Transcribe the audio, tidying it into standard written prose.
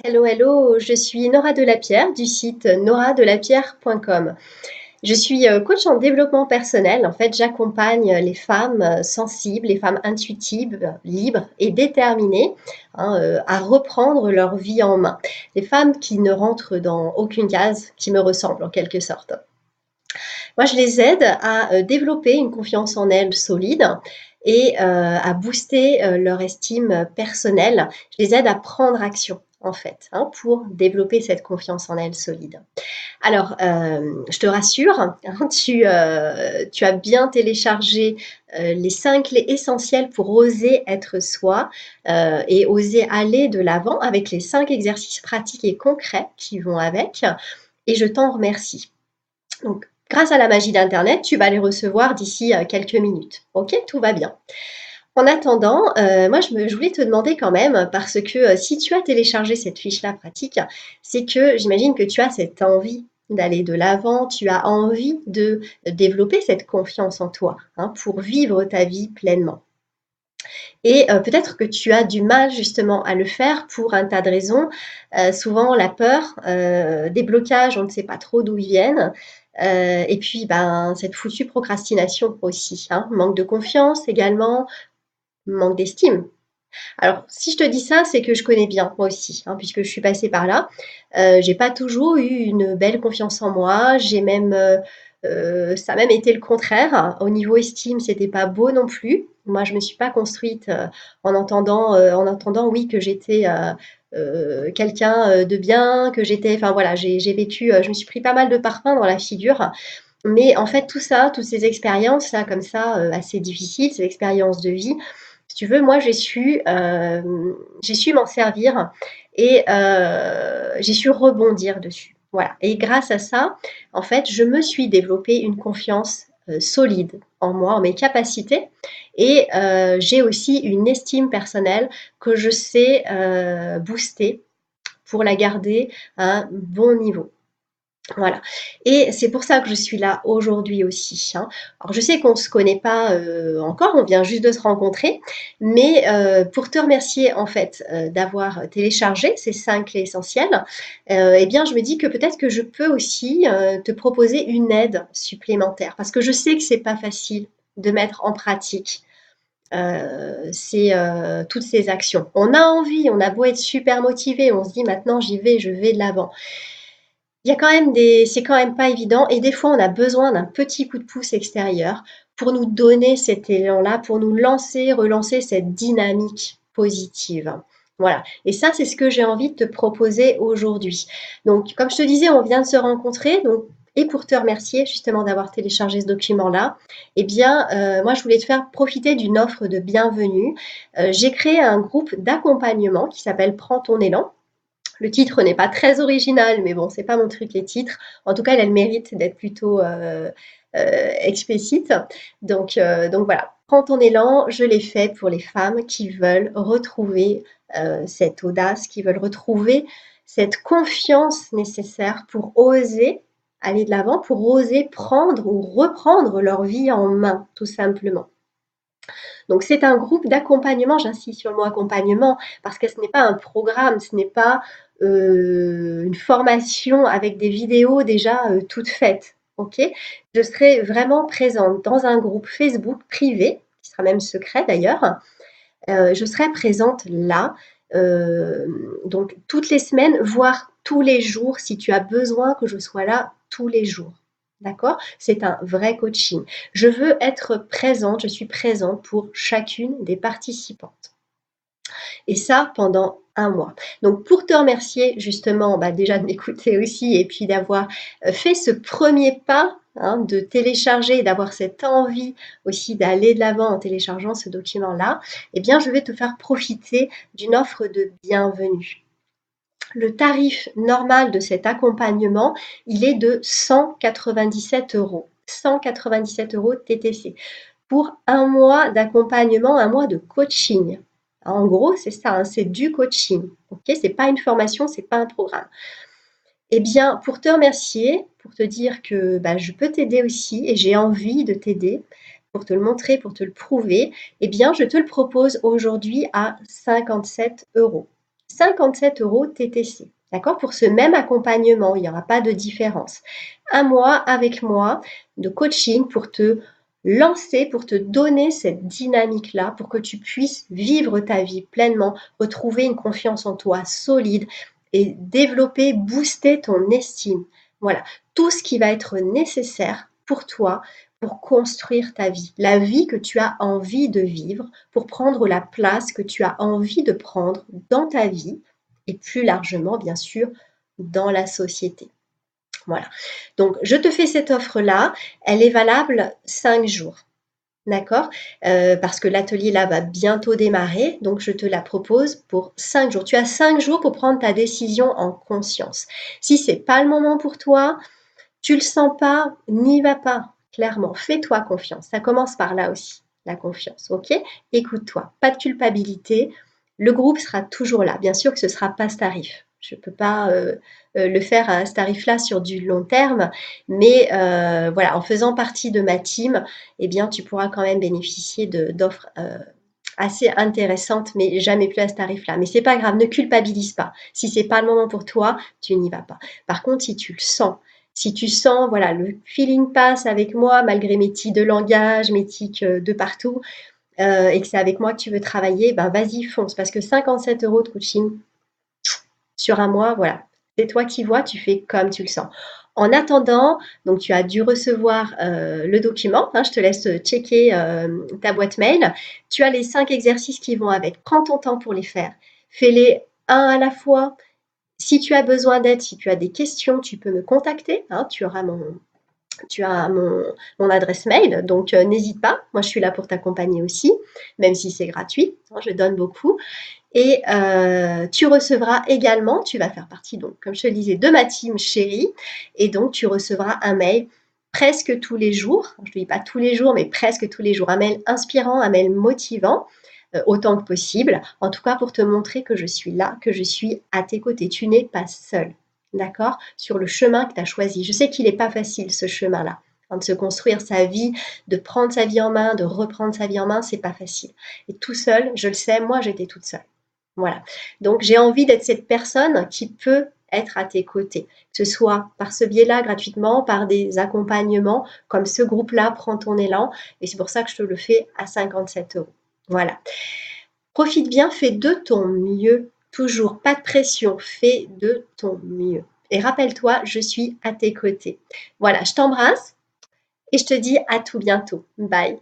Hello, hello, je suis Nora Delapierre du site noradelapierre.com. Je suis coach en développement personnel. En fait, j'accompagne les femmes sensibles, les femmes intuitives, libres et déterminées à reprendre leur vie en main. Des femmes qui ne rentrent dans aucune case, qui me ressemblent en quelque sorte. Moi, je les aide à développer une confiance en elles solide et à booster leur estime personnelle. Je les aide à prendre action en fait, pour développer cette confiance en elles solide. Alors, je te rassure, tu as bien téléchargé les 5 clés essentielles pour oser être soi et oser aller de l'avant avec les 5 exercices pratiques et concrets qui vont avec, et je t'en remercie. Donc, grâce à la magie d'internet, tu vas les recevoir d'ici quelques minutes. Ok, tout va bien. En attendant, moi je voulais te demander quand même, parce que si tu as téléchargé cette fiche-là pratique, c'est que j'imagine que tu as cette envie d'aller de l'avant, tu as envie de développer cette confiance en toi, pour vivre ta vie pleinement. Et peut-être que tu as du mal justement à le faire pour un tas de raisons. Souvent la peur, des blocages, on ne sait pas trop d'où ils viennent. Et puis cette foutue procrastination aussi, manque de confiance également, manque d'estime. Alors, si je te dis ça, c'est que je connais bien, moi aussi, puisque je suis passée par là. J'ai pas toujours eu une belle confiance en moi. J'ai même, ça a même été le contraire. Au niveau estime, c'était pas beau non plus. Moi, je me suis pas construite en entendant, oui, que j'étais quelqu'un de bien, que j'étais. Enfin voilà, j'ai vécu. Je me suis pris pas mal de parpaings dans la figure. Mais en fait, tout ça, toutes ces expériences là, comme ça, assez difficiles, ces expériences de vie, si tu veux, moi, j'ai su m'en servir et j'ai su rebondir dessus. Voilà. Et grâce à ça, en fait, je me suis développé une confiance solide en moi, en mes capacités, et j'ai aussi une estime personnelle que je sais booster pour la garder à un bon niveau. Voilà, et c'est pour ça que je suis là aujourd'hui aussi, hein. Alors je sais qu'on ne se connaît pas, encore, on vient juste de se rencontrer, mais pour te remercier en fait, d'avoir téléchargé ces 5 clés essentielles, et bien je me dis que peut-être que je peux aussi, te proposer une aide supplémentaire. Parce que je sais que c'est pas facile de mettre en pratique, toutes ces actions. On a envie, on a beau être super motivé, on se dit: «Maintenant j'y vais, je vais de l'avant». Il y a quand même c'est quand même pas évident, et des fois on a besoin d'un petit coup de pouce extérieur pour nous donner cet élan-là, pour nous lancer, relancer cette dynamique positive. Voilà, et ça c'est ce que j'ai envie de te proposer aujourd'hui. Donc comme je te disais, on vient de se rencontrer, donc, et pour te remercier justement d'avoir téléchargé ce document-là, eh bien moi je voulais te faire profiter d'une offre de bienvenue. J'ai créé un groupe d'accompagnement qui s'appelle Prends ton élan. Le titre n'est pas très original, mais bon, c'est pas mon truc les titres. En tout cas, il a le mérite d'être plutôt explicite. Donc voilà, prends ton élan. Je l'ai fait pour les femmes qui veulent retrouver cette audace, qui veulent retrouver cette confiance nécessaire pour oser aller de l'avant, pour oser prendre ou reprendre leur vie en main, tout simplement. Donc c'est un groupe d'accompagnement, j'insiste sur le mot accompagnement, parce que ce n'est pas un programme, ce n'est pas une formation avec des vidéos déjà toutes faites. Ok, je serai vraiment présente dans un groupe Facebook privé, qui sera même secret d'ailleurs. Je serai présente là, euh, donc toutes les semaines, voire tous les jours, si tu as besoin que je sois là tous les jours. D'accord? C'est un vrai coaching. Je veux être présente, je suis présente pour chacune des participantes. Et ça pendant un mois. Donc pour te remercier justement, déjà de m'écouter aussi, et puis d'avoir fait ce premier pas, de télécharger, d'avoir cette envie aussi d'aller de l'avant en téléchargeant ce document-là, eh bien je vais te faire profiter d'une offre de bienvenue. Le tarif normal de cet accompagnement, il est de 197 euros. 197 euros TTC pour un mois d'accompagnement, un mois de coaching. En gros, c'est ça, c'est du coaching. Ok, c'est pas une formation, c'est pas un programme. Eh bien, pour te remercier, pour te dire que je peux t'aider aussi et j'ai envie de t'aider, pour te le montrer, pour te le prouver, eh bien, je te le propose aujourd'hui à 57 euros. 57 € TTC. D'accord? Pour ce même accompagnement, il n'y aura pas de différence. Un mois avec moi de coaching pour te lancer, pour te donner cette dynamique-là, pour que tu puisses vivre ta vie pleinement, retrouver une confiance en toi solide et développer, booster ton estime. Voilà, tout ce qui va être nécessaire pour toi pour construire ta vie, la vie que tu as envie de vivre, pour prendre la place que tu as envie de prendre dans ta vie et plus largement, bien sûr, dans la société. Voilà. Donc, je te fais cette offre-là. Elle est valable 5 jours. D'accord? Parce que l'atelier là va bientôt démarrer, donc je te la propose pour 5 jours. Tu as 5 jours pour prendre ta décision en conscience. Si c'est pas le moment pour toi, tu le sens pas, n'y va pas, clairement. Fais-toi confiance. Ça commence par là aussi, la confiance, ok? Écoute-toi, pas de culpabilité. Le groupe sera toujours là. Bien sûr que ce sera pas ce tarif. Je peux pas le faire à ce tarif-là sur du long terme, mais voilà, en faisant partie de ma team, eh bien, tu pourras quand même bénéficier d'offres assez intéressantes, mais jamais plus à ce tarif-là. Mais c'est pas grave, ne culpabilise pas. Si c'est pas le moment pour toi, tu n'y vas pas. Par contre, si tu le sens, si tu sens, voilà, le feeling passe avec moi, malgré mes tics de langage, mes tics de partout, et que c'est avec moi que tu veux travailler, ben vas-y, fonce. Parce que 57 € de coaching sur un mois, voilà. C'est toi qui vois, tu fais comme tu le sens. En attendant, donc tu as dû recevoir le document, hein, je te laisse checker ta boîte mail. Tu as les 5 exercices qui vont avec. Prends ton temps pour les faire. Fais-les un à la fois. Si tu as besoin d'aide, si tu as des questions, tu peux me contacter. Hein, tu as mon adresse mail, donc n'hésite pas. Moi, je suis là pour t'accompagner aussi, même si c'est gratuit. Hein, je donne beaucoup. Et tu recevras également, tu vas faire partie, donc, comme je te le disais, de ma team chérie. Et donc, tu recevras un mail presque tous les jours. Je ne dis pas tous les jours, mais presque tous les jours. Un mail inspirant, un mail motivant, autant que possible. En tout cas, pour te montrer que je suis là, que je suis à tes côtés. Tu n'es pas seule, d'accord? Sur le chemin que tu as choisi. Je sais qu'il n'est pas facile, ce chemin-là. Hein, de se construire sa vie, de prendre sa vie en main, de reprendre sa vie en main, c'est pas facile. Et tout seul, je le sais, moi, j'étais toute seule. Voilà. Donc, j'ai envie d'être cette personne qui peut être à tes côtés, que ce soit par ce biais-là gratuitement, par des accompagnements comme ce groupe-là, Prends ton élan. Et c'est pour ça que je te le fais à 57 €. Voilà. Profite bien, fais de ton mieux. Toujours, pas de pression, fais de ton mieux. Et rappelle-toi, je suis à tes côtés. Voilà, je t'embrasse et je te dis à tout bientôt. Bye.